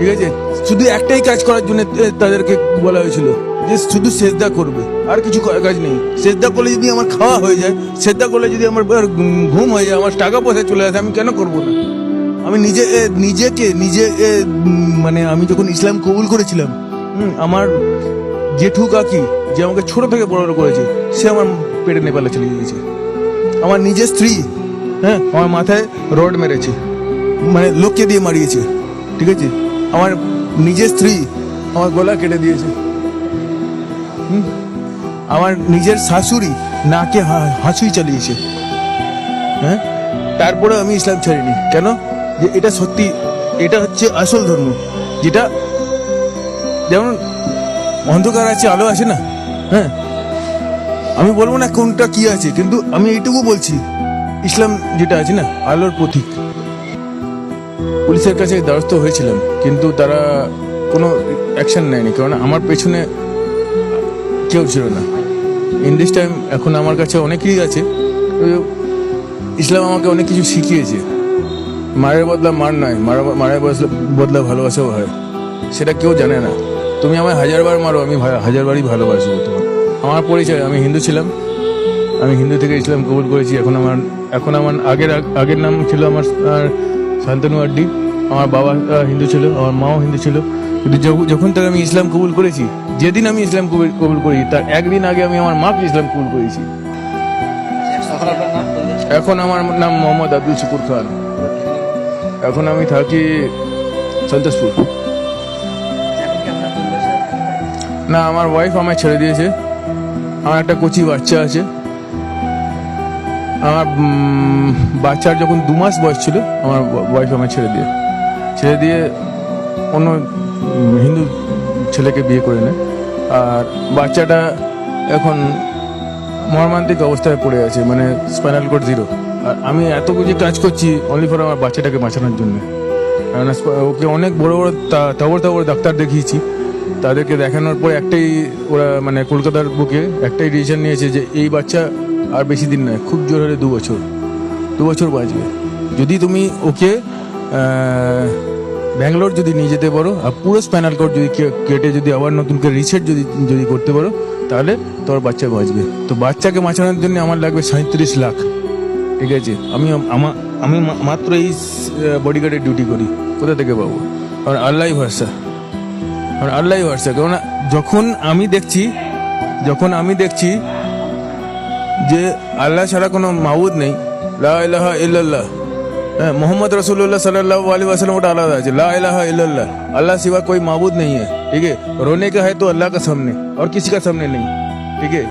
ঠিক আছে, শুধু একটাই কাজ করার জন্য তাদেরকে বলা হয়েছিল যে শুধু সেজদা করবে, আর কিছু কাজ নেই। সেজদা করলে যদি আমার খাওয়া হয়ে যায়, সেজদা করলে যদি আমার ঘুম হয়ে যায়, আমার টাকা পয়সা চলে আসে, আমি কেন করব না? আমি নিজে মানে আমি যখন ইসলাম কবুল করেছিলাম, আমার জেঠু কাকি যে আমাকে ছোট থেকে বড় করেছে, সে আমার পেটে নেপালে চলে গিয়েছে। আমার নিজের স্ত্রী, হ্যাঁ, আমার মাথায় রড মেরেছে, মানে লোককে দিয়ে মারিয়েছে, ঠিক আছে। আমার নিজের স্ত্রী আমার গলা কেটে দিয়েছে। আমার নিজের শাশুড়ি নাকে হাঁচুই চালিয়েছে, হ্যাঁ। তারপরে আমি ইসলাম ছাড়িনি। কেন? যে এটা সত্যি, এটা হচ্ছে আসল ধর্ম, যেটা যেমন অন্ধকার আছে আলো আছে না, হ্যাঁ। আমি বলবো না কোনটা কি আছে, কিন্তু আমি এইটুকু বলছি, ইসলাম যেটা আছে না, আলোর প্রতীক। পুলিশের কাছে দ্বারস্থ হয়েছিলাম, কিন্তু তারা কোনো অ্যাকশন নেয়নি, কারণ আমার পেছনে কেউ ছিল না। ইন দিস টাইম এখন আমার কাছে অনেকেই আছে। ইসলাম আমাকে অনেক কিছু শিখিয়েছে। মারের বদলা মার নয়, মারের বদলা ভালোবাসাও হয়। সেটা কেউ জানে না। তুমি আমায় 1000 বার মারো, আমি 1000 বারই ভালোবাসবো তোমার। আমার পরিচয়, আমি হিন্দু ছিলাম, আমি হিন্দু থেকে ইসলাম কবুল করেছি। এখন আমার আগের নাম ছিল আমার শান্তনু আড্ডি। আমার বাবা হিন্দু ছিল, আমার মাও হিন্দু ছিল, কিন্তু যখন থেকে আমি ইসলাম কবুল করেছি, যেদিন আমি ইসলাম কবুল করি তার একদিন আগে আমি আমার মাকে ইসলাম কবুল করেছি। এখন আমার নাম মোহাম্মদ আব্দুল শুকুর খান। এখন আমি থাকি সন্তোষপুর। না, আমার ওয়াইফ আমায় ছেড়ে দিয়েছে। আমার একটা কচি বাচ্চা আছে। আমার বাচ্চার যখন 2 মাস বয়স ছিল, আমার ওয়াইফ আমায় ছেড়ে দিয়ে অন্য হিন্দু ছেলেকে বিয়ে করে নেয়। আর বাচ্চাটা এখন মর্মান্তিক অবস্থায় পড়ে আছে, মানে স্পাইনাল কর্ড 0। আর আমি এত কিছু কাজ করছি অনলি ফর আমার বাচ্চাটাকে বাঁচানোর জন্য। ওকে অনেক বড় তাবড় ডাক্তার দেখিয়েছি। তাদেরকে দেখানোর পর ওরা মানে কলকাতার বুকে একটাই ডিসিশন নিয়েছে যে এই বাচ্চা আর বেশি দিন নয়, খুব জোর হলে 2 বছর বাঁচবে। যদি তুমি ওকে ব্যাঙ্গালোর যদি নিয়ে যেতে পারো, আর পুরো স্পাইনাল কর্ড যদি কেটে যদি আবার নতুন করে রিসেট যদি করতে পারো, তাহলে তোর বাচ্চা বাঁচবে। তো বাচ্চাকে বাঁচানোর জন্য আমার লাগবে 37 লাখ, ঠিক আছে। আমি মাত্র এই বডিগার্ডের ডিউটি করি, কোথা থেকে পাবো? আর আল্লাহই ভরসা, কেননা যখন আমি দেখছি যে আল্লাহ ছাড়া কোনো মাবুদ নেই, লা ইলাহা ইল্লাল্লাহ, হ্যাঁ, मोहम्मद रसूलुल्लाह सल्लल्लाहु अलैहि वसल्लम ওটা আলাদা আছে, লা ইলাহা ইল্লাল্লাহ, अल्लाह सिवा कोई माबूद नहीं है, ठीक है। रोने का है तो अल्लाह का सामने और किसी का सामने नहीं, ठीक है।